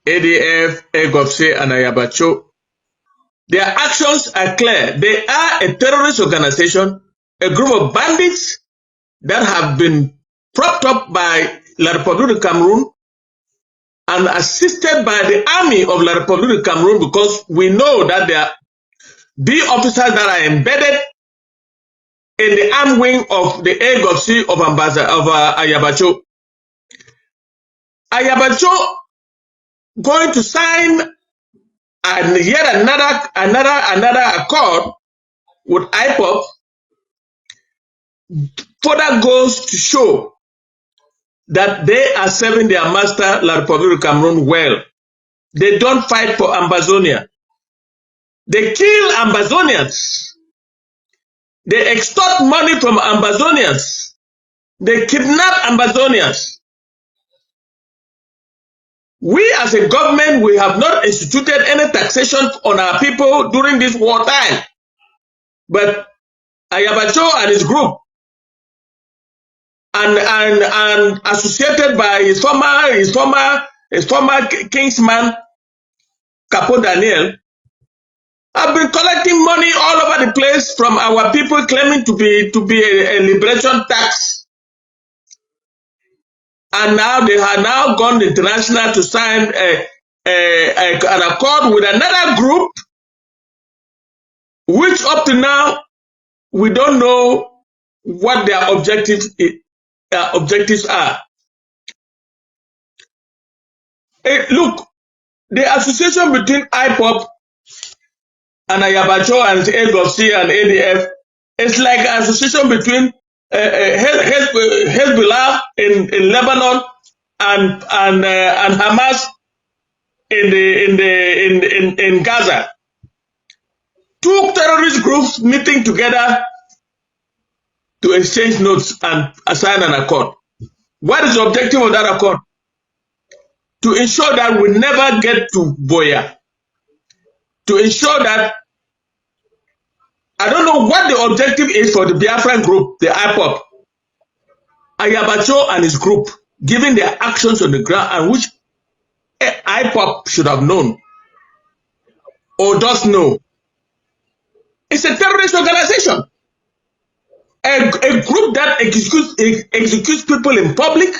ADF, AgovC, and Ayaba Cho. Their actions are clear. They are a terrorist organization, a group of bandits that have been propped up by La République du Cameroon and assisted by the army of La République du Cameroon, because we know that there are B officers that are embedded in the arm wing of the AgovC of Ayaba Cho. Ayaba Cho going to sign yet another accord with IPOP further goes to show that they are serving their master, La République du Cameroon, well. They don't fight for Ambazonia. They kill Ambazonians. They extort money from Ambazonians. They kidnap Ambazonians. We as a government, we have not instituted any taxation on our people during this wartime. But Ayaba Cho and his group, and associated by his former kingsman, Capo Daniel, have been collecting money all over the place from our people, claiming to be a liberation tax. And now they have now gone international to sign an accord with another group, which up to now we don't know what their objectives are. Look, the association between IPOP and Ayaba Cho and AgovC and ADF is like an association between Hezbollah in Lebanon and Hamas in Gaza. Two terrorist groups meeting together to exchange notes and sign an accord. What is the objective of that accord? To ensure that we never get to Boya. To ensure that, I don't know what the objective is for the Biafran group, the IPOP, Ayaba Cho and his group, given their actions on the ground, and which IPOP should have known or does know. It's a terrorist organization. A group that executes people in public,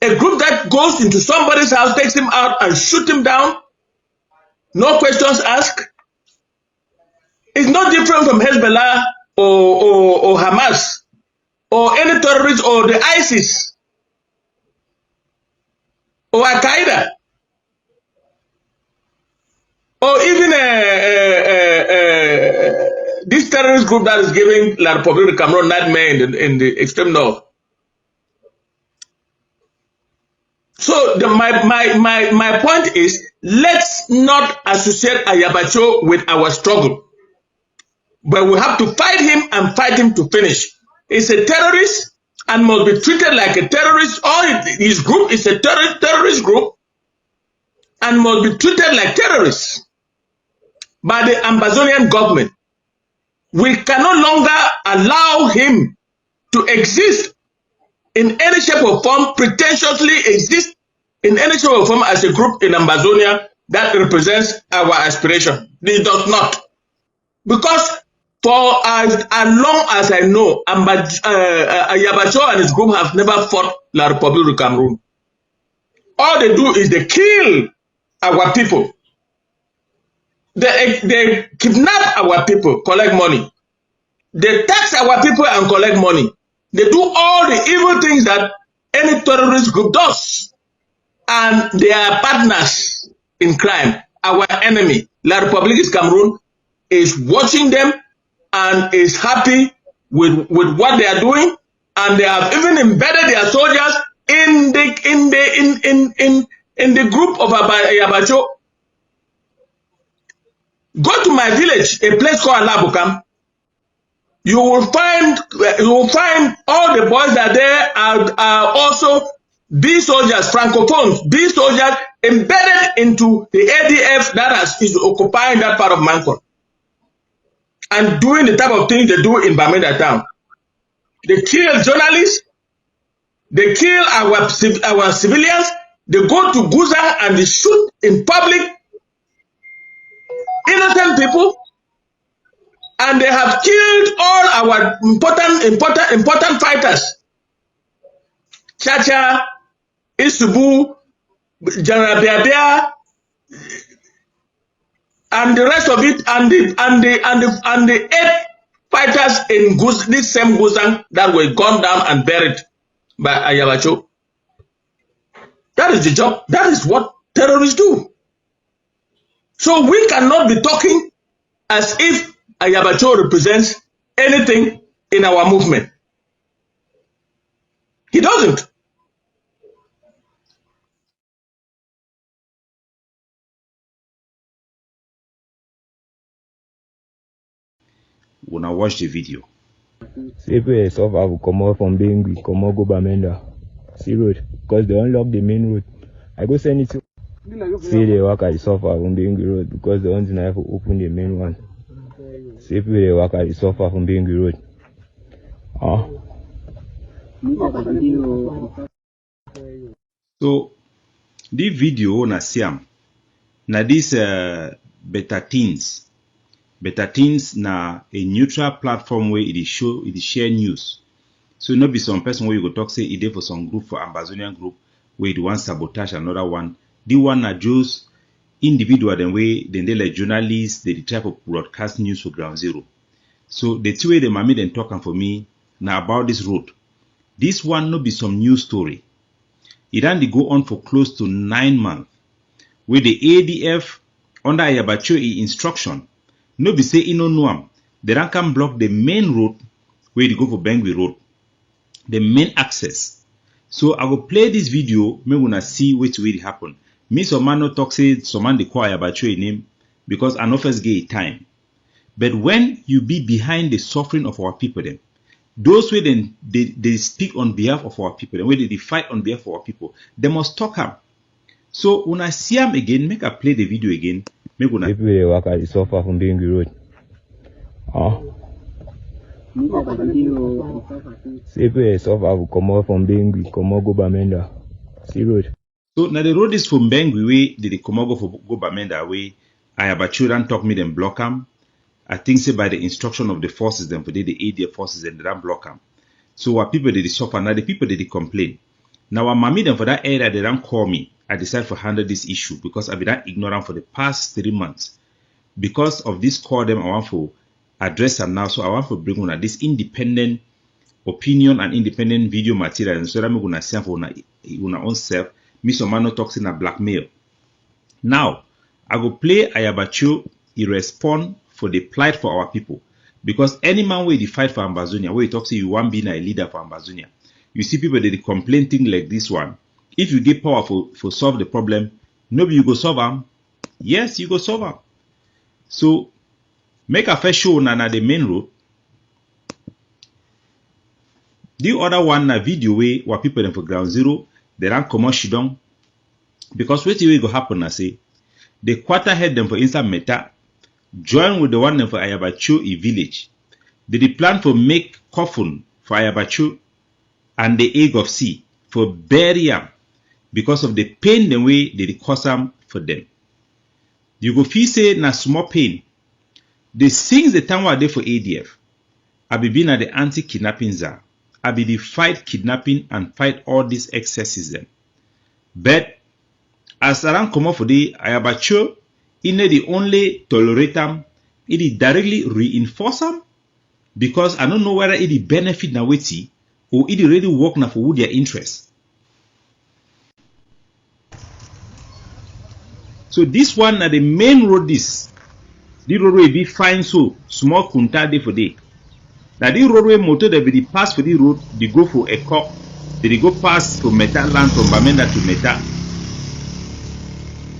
a group that goes into somebody's house, takes him out and shoot him down, no questions asked. It's no different from Hezbollah or Hamas or any terrorist or the ISIS or Al-Qaeda or even this terrorist group that is giving La République du Cameroon nightmare in the extreme north. So my point is, let's not associate Ayaba Cho with our struggle. But we have to fight him and fight him to finish. He's a terrorist and must be treated like a terrorist. Or his group is a terrorist group and must be treated like terrorists by the Ambazonian government. We can no longer allow him to exist in any shape or form, pretentiously exist in any shape or form as a group in Ambazonia that represents our aspiration. This does not. Because for as long as I know, Ayaba Cho and his group have never fought La République du Cameroon. All they do is they kill our people. They kidnap our people, collect money. They tax our people and collect money. They do all the evil things that any terrorist group does. And they are partners in crime. Our enemy, La République du Cameroon, is watching them and is happy with what they are doing. And they have even embedded their soldiers in the group of Ayaba Cho. Go to my village, a place called Alabukam. You will find all the boys that there are also B soldiers, francophones, B soldiers embedded into the ADF that is occupying that part of Mancon and doing the type of things they do in Bamenda town. They kill journalists, they kill our civilians, They go to Guza and they shoot in public innocent people, and they have killed all our important fighters. Chacha, Isubu, General Biabia, and the rest of it, and the 8 fighters in this same Guzang that were gunned down and buried by Ayaba Cho. That is the job. That is what terrorists do. So we cannot be talking as if Ayaba Cho represents anything in our movement. He doesn't. When I watch the video, People suffer will come out from Bengui, come out go Bamenda. See road, because they unlock the main road. I go send it to see the worker suffer from Bengui road because the ones in have to open the main one. See people the worker suffer from Bengui road. So the video na siam na this better things na a neutral platform where it share news. So not be some person where you go talk say it for some group for Ambazonian group where it want sabotage another one. The one na just individual then way then they like journalists they try to broadcast news for ground zero. So the two way the mommy then talking for me now about this road. This one no be some news story. It then go on for close to 9 months. Where the ADF under Ayaba Cho instruction, no be say ino nuam, they don't can block the main road where they go for Bengui Road, the main access. So I will play this video, me wanna see which way it happen. Me some man no talk say some man they call Ayaba Cho name because I no first get time. But when you be behind the suffering of our people then, those way then they speak on behalf of our people, the way they fight on behalf of our people, they must talk up. So when I see them again, make I play the video again. Make una people they work at suffer from Bengui road. See people suffer will come out from Bengui, come out go Bamenda. See road. So now the road is from Bengui way, they come out go for go Bamenda way. Ayaba Cho don't talk me them block them. I think say by the instruction of the forces them for the ADF forces and they don't block them. So what people they suffer now the people they complain. Now when mommy them for that area they don't call me. I decided to handle this issue because I've been that ignorant for the past 3 months. Because of this call them I want to address them now. So I want to bring on this independent opinion and independent video material and so that I'm gonna see for una own self. Me some man no talks in a blackmail. Now I will play Ayaba Cho he respond for the plight for our people. Because any man where they fight for Ambazonia, where he talks you want being a leader for Ambazonia, you see people that they complain things like this one. If you get power for solve the problem, nobody you go solve them. Yes, you go solve them. So make a first show na the main road. The other one na video way where people them for ground zero, they don't come out shidong. Because what will go happen I say, the quarter head them for inside Meta, join with the one them for Ayaba Cho village. They plan for make coffin for Ayaba Cho and the AgovC for burial because of the pain the way they cause them for them. You go feel say na small pain. The things the time were there for ADF. I be been at the anti-kidnapping czar. I be the fight kidnapping and fight all these excesses then. But as around come up for the Ayaba Cho, it the only tolerate them, it directly reinforce them because I don't know whether it benefit na weti or it really work na for their interest. So this one na the main road the roadway be fine so small kunta day for day. Now the roadway motor they be pass for the road, they go for a cop, they go pass from Meta land from Bamenda to Meta.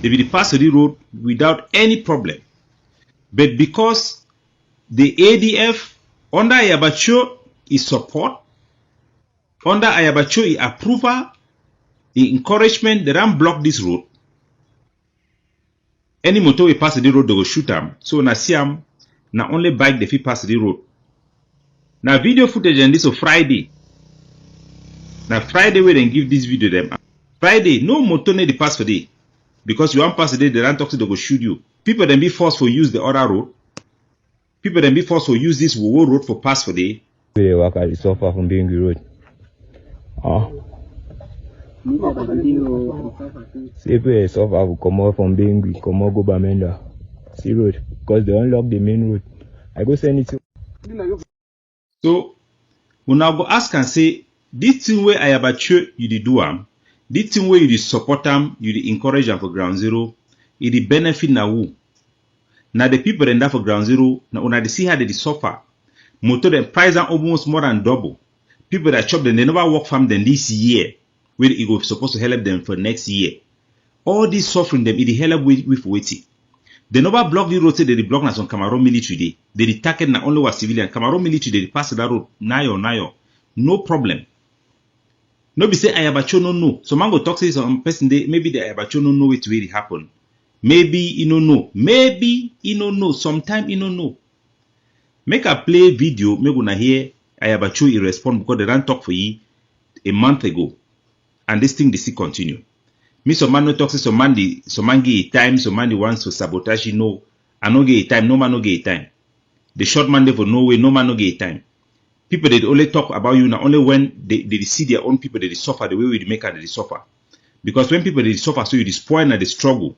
They will pass the road without any problem. But because the ADF under Ayaba Cho is support, under Ayaba Cho is approval, the encouragement, they don't block this road. Any motor will pass the road, they will shoot them. So na see them, na only bike they fit pass the road. Now video footage and this on Friday. Now Friday we then give this video them. Friday, no motor need the pass for day. Because you want pass the day, they don't talk to they go shoot you. People then be forced for use the other road. People then be forced for use this Wowo road for pass for day. They work at the suffer from being road. See people suffer will come out from being come out go Bamenda. See road. Because they unlock the main road. I go send it to. So we now go ask and say, this thing where Ayaba Cho you dey do am, this thing where you dey support am, you dey encourage am for ground zero, it dey benefit na who? Now the people in that for ground zero, now when they see how they suffer, motor them price am almost more than double. People that chop them, they never work farm them this year, where it go supposed to help them for next year. All this suffering them, it dey help with waiting. They never block the road, say they block us on Cameroon military day. They dey target na only was civilian. Cameroon military they pass that road, nayo. No problem. No be say Ayaba Cho no. Some man go talk say some person they maybe the Ayaba Cho no know it really happen. Maybe he no know. Maybe he no know. Sometime he no know. Make a play video, make una hear Ayaba Cho he respond because they ran talk for ye a month ago. And this thing they still continue. Me some man no talk say some man get time, some man wants to sabotage you know. I no get time, no man no get time. The short man they for no way, no man no get time. People they only talk about you now only when they see their own people they suffer the way we make it they suffer. Because when people they suffer, so you spoil and they struggle.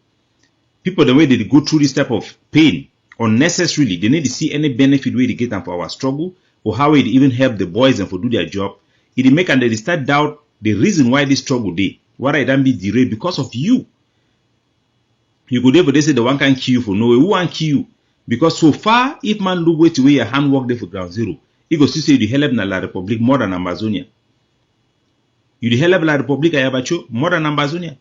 People the way they go through this type of pain unnecessarily, they need to see any benefit where they get them for our struggle or how it even help the boys and for do their job. It make and they start doubt the reason why this struggle they. Why I don't be derailed because of you. You could ever they say the one can kill you for no way. Who want kill you? Because so far, if man look way to where your hand work there for ground zero, he goes to say you help na La Republic more than Amazonia. You help La Republic Ayaba Cho more than Amazonia.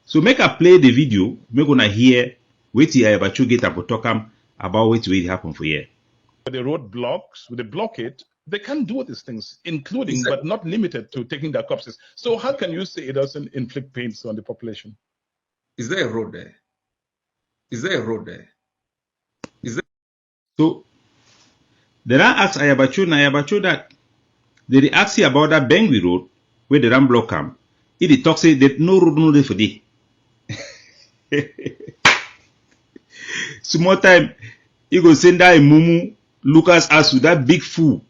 So make a play the video, make gonna hear wait till Ayaba Cho get up to talk about what it happen for here. The road blocks, they block it, they can do these things, including but not limited to taking their corpses. So how can you say it doesn't inflict pains on the population? Is there a road there? Is there a road there? Is there? So they don't ask Ayaba Cho that they ask you about that Bengui road where they ran block am. It talk say that no road no there for day. Small time, you go send that Mumu Lucas Asu, that big fool,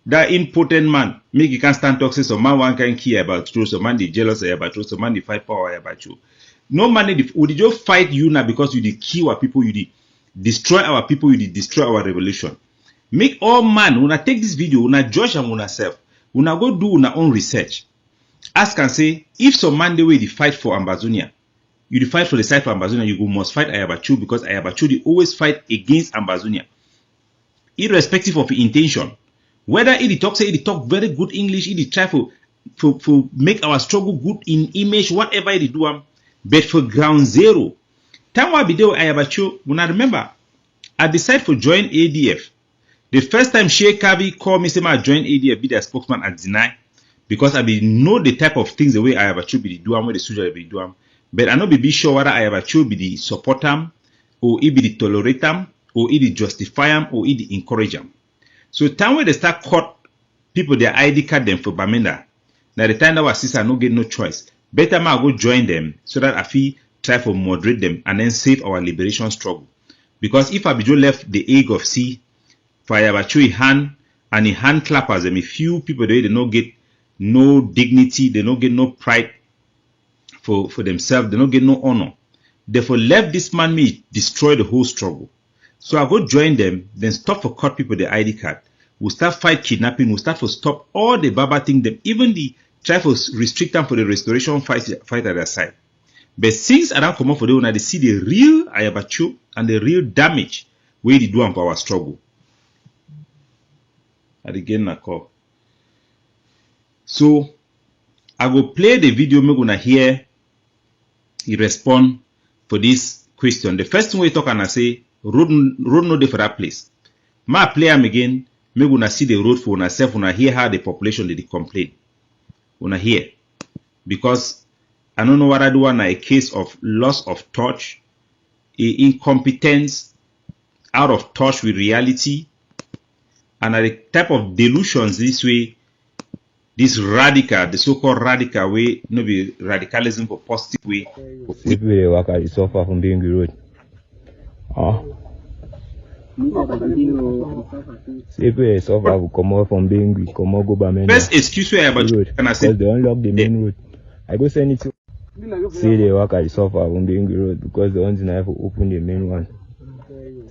that impotent man, make you can't stand talk say some man one can care about Cho, some man they jealous about Cho, some man they fight power about Cho. No man would just fight you now because you did kill our people, you did destroy our people, you did destroy our revolution. Make all man, when I take this video, when I judge and when I self, when I go do una own research, ask and say, if some man the way they fight for Ambazonia, you fight for the side for Ambazonia, you go must fight Ayaba Cho because Ayaba Cho they always fight against Ambazonia. Irrespective of intention. Whether he talk very good English, he try for make our struggle good in image, whatever he do, but for ground zero. Time I be there with Ayaba Cho, when I remember, I decided to join ADF. The first time Sheikh Kavi called me say I join ADF, be their spokesman and deny because I be know the type of things the way Ayaba Cho be do where the soldier be do. But I no be sure whether Ayaba Cho be the support them, or he be the tolerate them, or he the justify them, or he the encourage them. So time when they start cut people their ID card them for Bamenda, now the time that was sister no get no choice. Better I go join them so that I feel try to moderate them and then save our liberation struggle. Because if Abijo left the AgovC for Ayaba Cho hand and the hand clappers, them a few people they don't get no dignity, they don't get no pride for themselves, they don't get no honor. Therefore, left this man me destroy the whole struggle. So I go join them, then stop for cut people the ID card. We'll start fight kidnapping, we'll start to stop all the baba thing them, even the try to restrict them for the restoration fight at their side. But since I don't come up for them, they see the real Ayaba Cho and the real damage we they do for our struggle. And again I call. So I go play the video, me gonna hear he respond for this question. The first thing we talk and I say, road no dey for that place. Ma play am again, me gonna see the road for myself, when I hear how the population they complain. When I hear. Because I don't know what I do on a case of loss of touch, incompetence, out of touch with reality, and the type of delusions this way this radical, the so-called radical way, no be radicalism for positive way. See people they work at the suffer from being road. See people they suffer will come out from being come out go Bamenda. First excuse where about road can I say because they unlock the main road. I go send it to see they work at the suffer from being road because the ones in have to open the main one.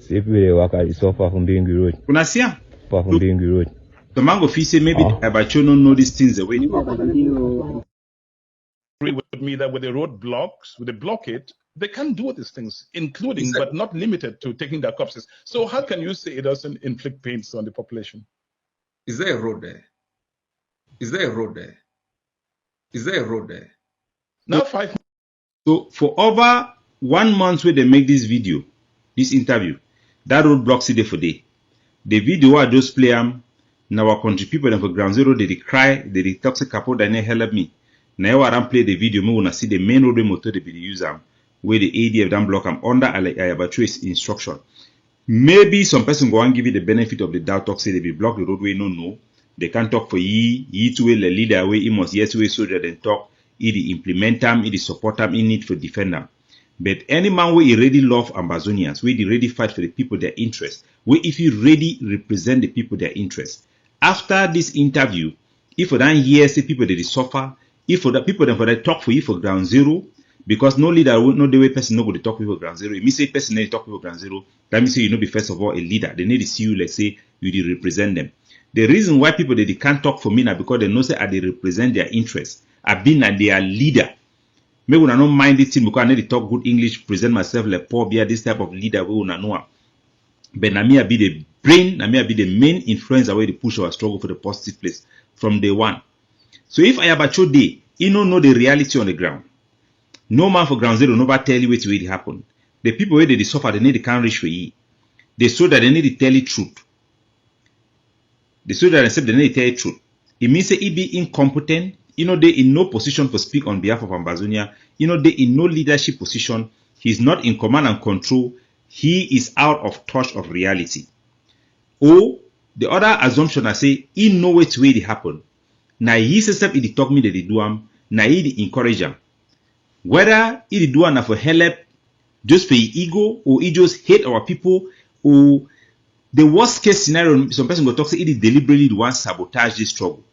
See people they work at the suffer from being road. Kuna see am? Suffer from being road. The man go feel say maybe Ayaba Cho don't know these things the way. Agree with me that with the roadblocks, with the blockade, they can do these things, including but not limited to taking their corpses. So how can you say it doesn't inflict pains on the population? Is there a road there? Is there a road there? Is there a road there? Now 5 So for over 1 month where they make this video, this interview, that roadblock see there for day. The video I just play now our country people them for ground zero they cry, they toxic couple that help me. Now I don't play the video, me wanna see the main roadway motor they be use where the ADF don't block under Ayaba Cho's instruction. Maybe some person go and give you the benefit of the doubt, talk say they be block the roadway, no. They can't talk for ye to the leader way, he must yes way soldier then talk, he implement them, he support them, he need for defend them. But any man where he really love Ambazonians, where he really fight for the people their interest, where if he really represent the people their interest. After this interview, if for that year say people they suffer, if for the people then for they talk for you for ground zero, because no leader will know the way person no go to talk people ground zero. If me say person they talk people ground zero, that means say you know be first of all a leader. They need to see you like say you did represent them. The reason why people they can't talk for me now because they know say they represent their interests. I've been and they are leader. Me will not mind this thing because I need to talk good English, present myself like poor beer, this type of leader we will not know. But na me be the brain, na me be the main influencer where they push our struggle for the positive place from day one. So if Ayaba Cho day, he don't know the reality on the ground. No man for ground zero never tell you what really happen. The people where they suffer, they need to can't reach for you. They so that they need to tell you truth. They so that they need to tell you truth. It means that he be incompetent. You know, they in no position to speak on behalf of Ambazonia. You know, they in no leadership position. He's not in command and control. He is out of touch of reality. Or the other assumption I say, he know which way it happen. Now he says he talk me that they do him. Now he encourage him. Whether he do him for help, just for his ego, or he just hate our people, or the worst case scenario, some person go talk say he deliberately want sabotage this struggle.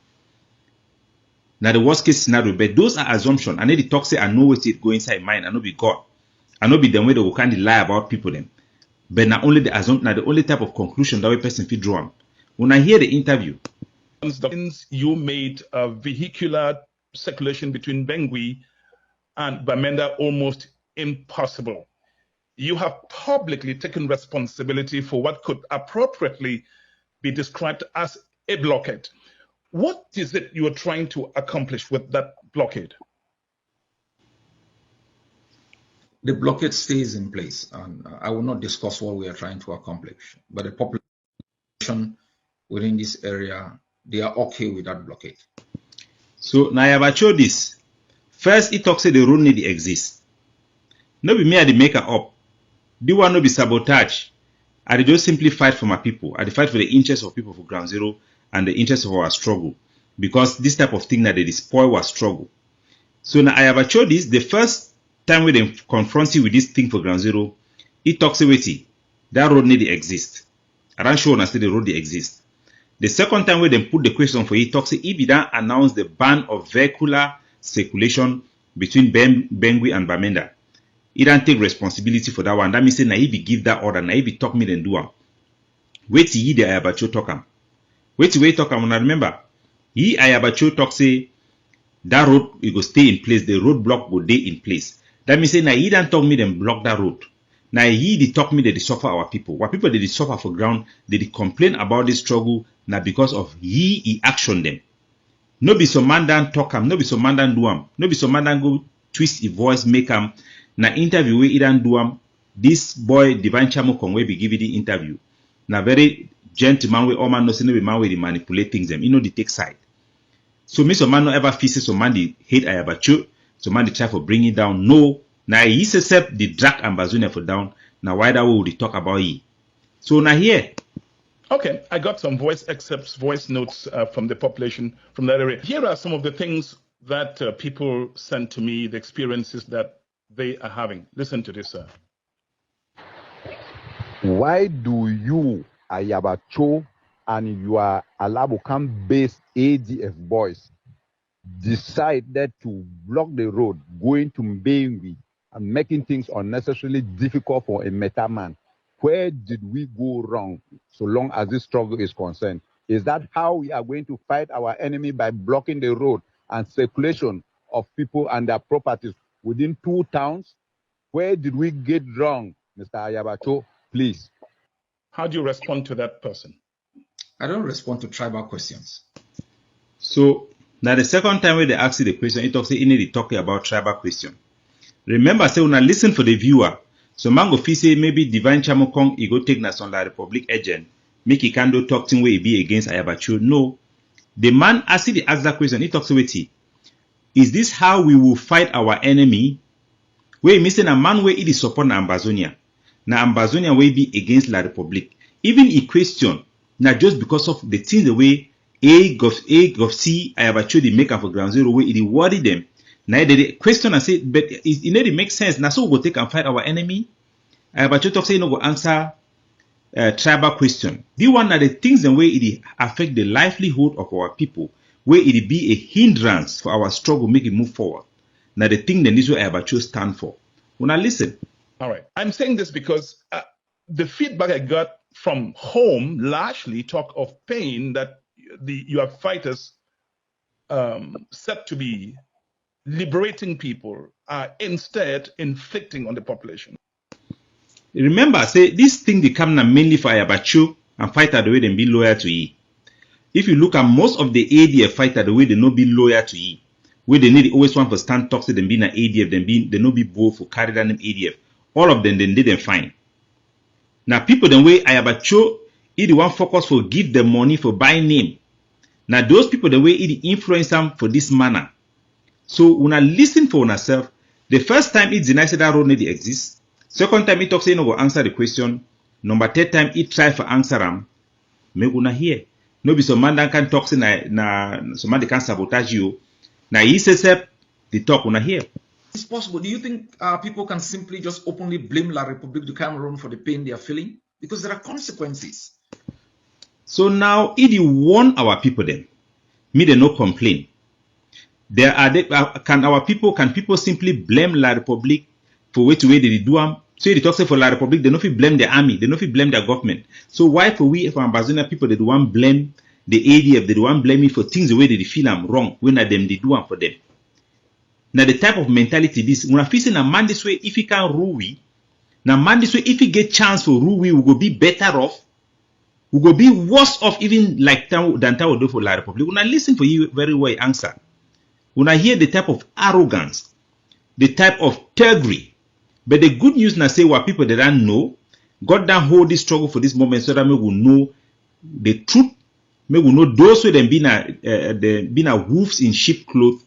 Now the worst case scenario, but those are assumptions. I need to talk say I know what it go inside mind. I know be God. I know be them way they will kind of lie about people them. But not only the assumption, not the only type of conclusion that way person fit draw. When I hear the interview, you made a vehicular circulation between Bangui and Bamenda almost impossible. You have publicly taken responsibility for what could appropriately be described as a blockade. What is it you are trying to accomplish with that blockade? The blockade stays in place, and I will not discuss what we are trying to accomplish. But the population within this area, they are okay with that blockade. So now Ayaba Cho this. First, he talks say the road need exist. No be me I the maker up. The one no be sabotage. I just simply fight for my people. I fight for the interests of people for ground zero and the interests of our struggle. Because this type of thing that they spoil our struggle. So now Ayaba Cho this, the first time when they confront you with this thing for ground zero, he talks about it. That road need exist. I don't show say the road they exist. The second time when they put the question for it, talks if he don't announce the ban of vehicular circulation between Bangui and Bamenda. He don't take responsibility for that one. That means say na he be give that order, na he be talk me then do am. Wait till he the Ayaba Cho talk am. Wait till we talk am. Una remember, he Ayaba Cho talk say that road it go stay in place. The road block go stay in place. That means say na he don't talk me then block that road. Now he they talk me that they suffer our people. What people they suffer for ground, they complain about this struggle now because of he action them. No be some man dan talk am, no be some man dan do am, no be some man dan go twist his voice make am. Na interview where he dan do am. This boy Divine Chamo Kongwe be give the interview. Na very gentleman where all man no say no be man where they manipulate things them. You know they take side. So me some man no ever feel say some man they hate Ayaba Cho, some man they try for bring it down. No. Now he accept the drag Ambazonia for down. Now why that way would they talk about it? So now here. Okay, I got some voice excerpts, voice notes from the population from that area. Here are some of the things that people sent to me, the experiences that they are having. Listen to this, sir. Why do you, Ayaba Cho, and your Alabukam-based ADF boys decided to block the road going to Mbengi and making things unnecessarily difficult for a meta man? Where did we go wrong so long as this struggle is concerned? Is that how we are going to fight our enemy, by blocking the road and circulation of people and their properties within 2 towns? Where did we get wrong, Mr. Ayaba Cho? Please. How do you respond to that person? I don't respond to tribal questions. So now the second time when they ask you the question, it talks in talking about tribal question. Remember, say when I listen for the viewer, so mango fi say maybe Divine Chamokong he go take National La Republic agent, make he can do talk thing where he be against Ayaba Cho. No. The man asked that question, he talks with he. Is this how we will fight our enemy? Where missing a man where it is support na Ambazonia. Na Ambazonia will be against La Republic. Even a question, not just because of the thing the way AgovC Ayaba Cho they make up for ground zero where it worry them. Now the question I say, but it really makes sense. Now so we go take and fight our enemy. Ayaba Cho talk say no go answer tribal question. The one are the things and way it affect the livelihood of our people, where it be a hindrance for our struggle, make it move forward. Now the thing that this way Ayaba Cho stand for. When I listen. All right. I'm saying this because the feedback I got from home largely talk of pain that you have fighters set to be liberating people are instead inflicting on the population. Remember, say this thing they come now mainly for Ayaba Cho and fighter the way they be loyal to ye. If you look at most of the ADF fighter the way they no be loyal to ye, where they need always want for stand talk to them being an ADF, they no be bold for carry that name ADF. All of them then didn't find. Now people the way Ayaba Cho, he the one focus for give them money for buy name. Now those people the way he influence them for this manner. So when I listen for yourself, the first time it denies that road need exist. Second time it talks say no go answer the question. Number third time it try for answer them. Me gonna hear. No be some man that can talk say na some man they can sabotage you. Now he says the talk una hear. It's possible. Do you think people can simply just openly blame La République du Cameroon for the pain they are feeling? Because there are consequences. So now if you warn our people then, me they no complain. There are can people simply blame La République for way they do them? So they talk say for La République, they no fit blame the army, they no fit blame their government. So why for we for Ambazonia people they do want blame the ADF, they do want blame me for things the way they feel I'm wrong when them they do them for them. Now the type of mentality this when I feel saying a man this way if he can rule we, now man this way if he get chance for rule we will be better off, we will be worse off even like than Tao do for La République. When I listen for you very well answer. When I hear the type of arrogance, the type of thuggery, but the good news now say what people that don't know, God don't hold this struggle for this moment so that we will know the truth. We will know those who then been a wolves in sheep clothes,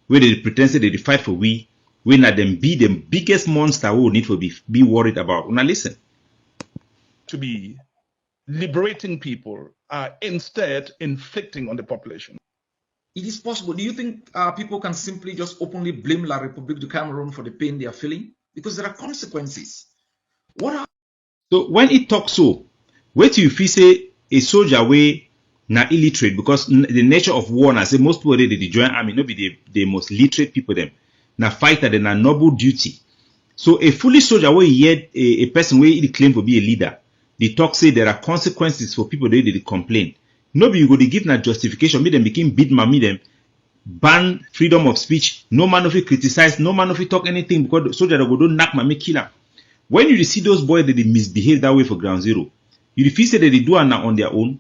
where they pretend they fight for we, when at them be the biggest monster we will need to be worried about. Now listen. To be liberating people are instead inflicting on the population. It is possible. Do you think people can simply just openly blame La République du Cameroon for the pain they are feeling? Because there are consequences. So when it talks so, wait till you feel say a soldier way na illiterate because the nature of war na say most people they join army no be the most literate people them. Na fighter they na noble duty. So a foolish soldier where hear a person where he claim to be a leader, they talk say there are consequences for people they complain. Nobody go to give na justification, make them become bid man, make them ban freedom of speech. No man of it criticize, no man of it talk anything because the soldier go don't knock me kill him. When you see those boys that they misbehave that way for ground zero, you feel say that they do it on their own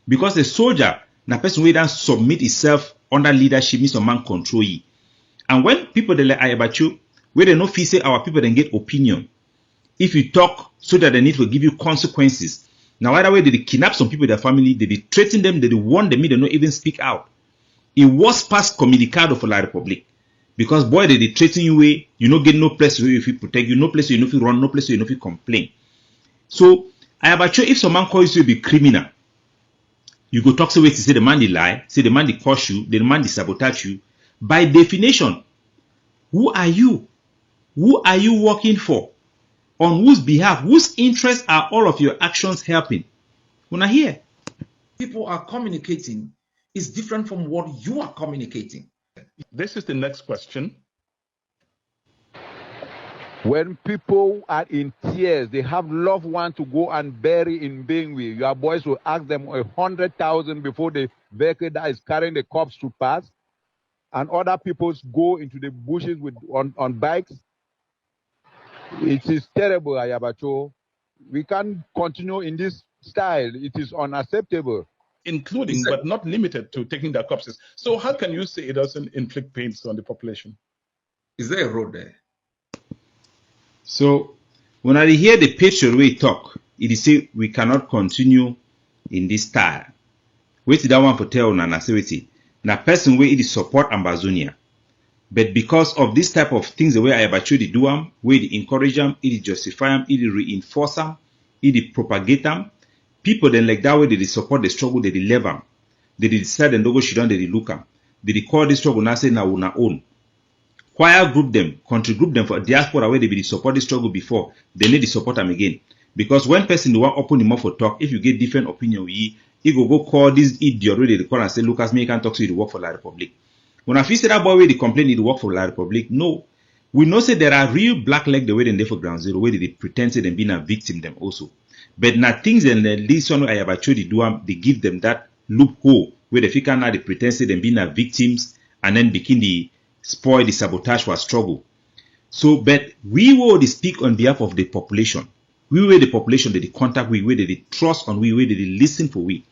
because the soldier, na person way don't submit itself under leadership, means some man control you. And when people they like Ayaba Cho, where they no feel say our people then get opinion. If you talk, so that they need to give you consequences. Now, either way, they kidnap some people, their family, they threaten them, they warn them, they don't even speak out. It was past communicado for La République. Because, boy, they threaten you way, you don't get no place where you feel protect, you no place where you don't feel run, no place where you don't feel complain. So, Ayaba Cho, if someone calls you to be criminal, you go talk to say the man they lie, say the man they curse you, the man they sabotage you. By definition, who are you? Who are you working for? On whose behalf? Whose interests are all of your actions helping? When I hear people are communicating is different from what you are communicating. This is the next question. When people are in tears, they have loved ones to go and bury in Bengui. Your boys will ask them 100,000 before the vehicle that is carrying the corpse to pass, and other people go into the bushes on bikes. It is terrible, Ayaba Cho. We can't continue in this style. It is unacceptable. Including, but not limited to, taking their corpses. So how can you say it doesn't inflict pains on the population? Is there a road there? so when I hear the picture we talk, it is say we cannot continue in this style. Wait that one for tell na say wait. Na person where it is support Ambazonia. But because of this type of things, the way Ayaba Cho do them, where they encourage them, it justify them, it reinforce them, it propagate them, people then like that way they support the struggle, they leave them. They decide and go shit down, they look them. They call this struggle now say na una own. Choir group them, country group them for diaspora where they be support the struggle before, they need to support them again. Because when person the one open him up for talk, if you get different opinion with he go call this idiot where they call and say, Lucas, me can't talk to you to work for La Republic. When I feel say that boy where they complain he work for La Republic, no. We know say there are real black leg the way they for ground zero, where they pretend say them being a victim them also. But now things and this one where Ayaba Cho they give them that loophole where the figure now they pretend say them being a victims and then begin the spoil the sabotage for struggle. So, but we will speak on behalf of the population. We will the population that they contact we, where they trust on we, where they listen for we.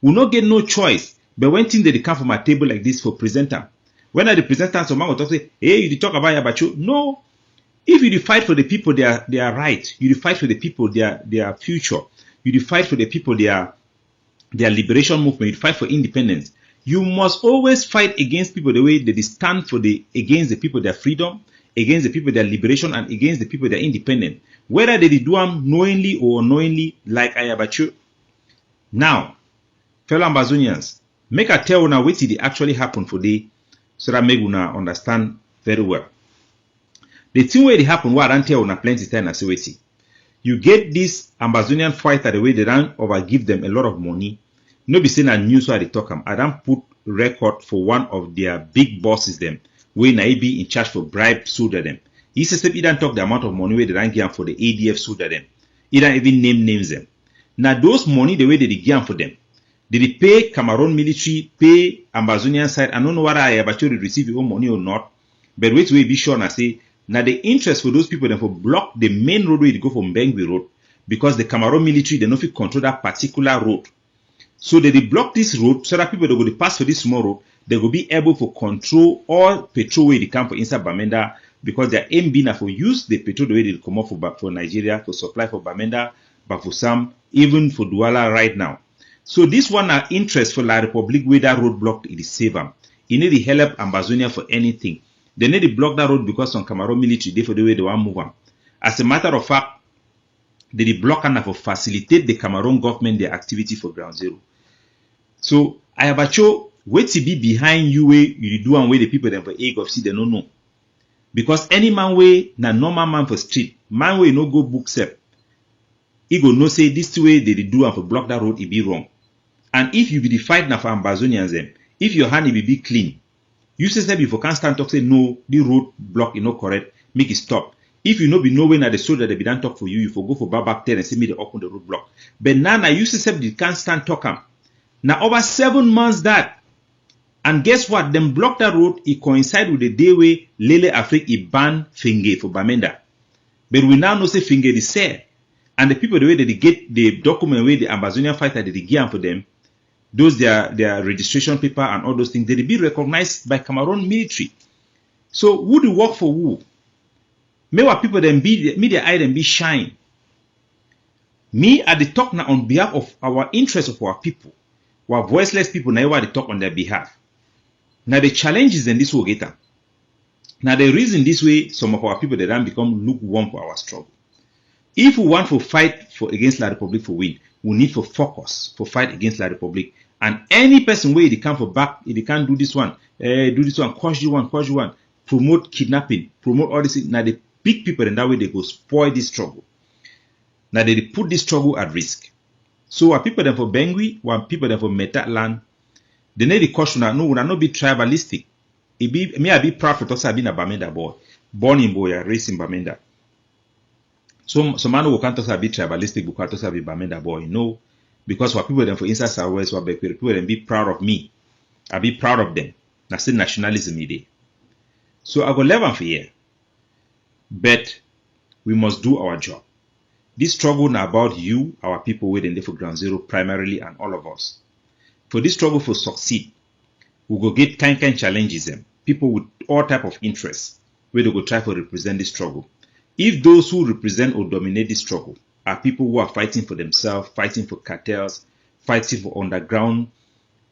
We not get no choice. But when things they come from a table like this for presenter, when I the presenter, someone will talk say, hey, you talk about Ayaba Cho. No. If you fight for the people their right, you fight for the people their future, you fight for the people their liberation movement, you fight for independence. You must always fight against people the way they stand for against the people their freedom, against the people their liberation, and against the people their independence. Whether they do them knowingly or unknowingly, like Ayaba Cho. Now, fellow Ambazonians, make a tell now what did actually happen for the so that make una understand very well. The thing where it happened, what I don't tell una plenty time as well. You get this Ambazonian fighter the way they don't overgive them a lot of money. No be saying a news where they talk them. I don't put record for one of their big bosses them when I be in charge for bribe soldier them. He says he don't talk the amount of money where they don't give them for the ADF soldier them. He don't even name names them. Now those money the way they give them for them. Did they pay Cameroon military, pay Ambazonian side? I don't know whether Ayaba Cho receive your own money or not. But wait be sure and say now the interest for those people then for block the main road where they go from Bengui Road because the Cameroon military they no fit control that particular road. So they block this road so that people they go to pass for this small road, they will be able to control all petrol where they come for inside Bamenda because their aim being for use the petrol the way they come up for Nigeria for supply for Bamenda, Bafusam, even for Douala right now. So this one are interest for La Republic where that road blocked it is save them. It need to help Ambazonia for anything. They need to block that road because some Cameroon military they for the way they want move on. As a matter of fact, they block and for facilitate the Cameroon government their activity for ground zero. So Ayaba Cho, wait to be behind you where you do and where the people that for AgovC they don't know. Because any man way na normal man for street, man way no go book step. He go no say this way they do and for block that road it be wrong. And if you be the fight now for Ambazonians them, if your hand it be clean, you say before can't stand talk say no, the road block is not correct, make it stop. If you know be no way na the soldier they be done talk for you for go for back there and say me they open the road block. But now you say they can't stand talk am. Now over 7 months that, and guess what? Them block that road. It coincide with the day where Lele Afrique it ban Finge for Bamenda. But we now know say Finge is sad, and the people the way that they get the document where the Ambazonian fighter they give for them, those their registration paper and all those things they be recognized by Cameroon military. So who do work for who? May what people then be me their eye then be shine. Me at the talk now on behalf of our interest of our people. Our voiceless people now they talk on their behalf. Now the challenges in this will get them. Now the reason this way some of our people they don't become lukewarm for our struggle. If we want to fight for against La Republic for win, we need to focus for fight against La Republic. And any person where they come for back, if they can't do this one, cause you one, promote kidnapping, promote all this. Now the big people in that way they go spoil this struggle. Now they put this struggle at risk. So what people then for Bengui, what people then for Metatland, they need the caution that no, we will not be tribalistic. I be proud for us being a Bamenda boy, born in Boya, raised in Bamenda. So man who can't be tribalistic because be Bamenda boy, no, because what people then for inside Southwest, what people then be proud of me, I be proud of them. That's the nationalism idea. So I go 11 for here, but we must do our job. This struggle now about you, our people waiting there for ground zero primarily, and all of us. For this struggle to succeed, we go get kind challenges them. People with all type of interests where they go try to represent this struggle. If those who represent or dominate this struggle are people who are fighting for themselves, fighting for cartels, fighting for underground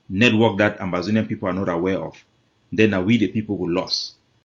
network that Ambazonian people are not aware of, then are we the people who lost.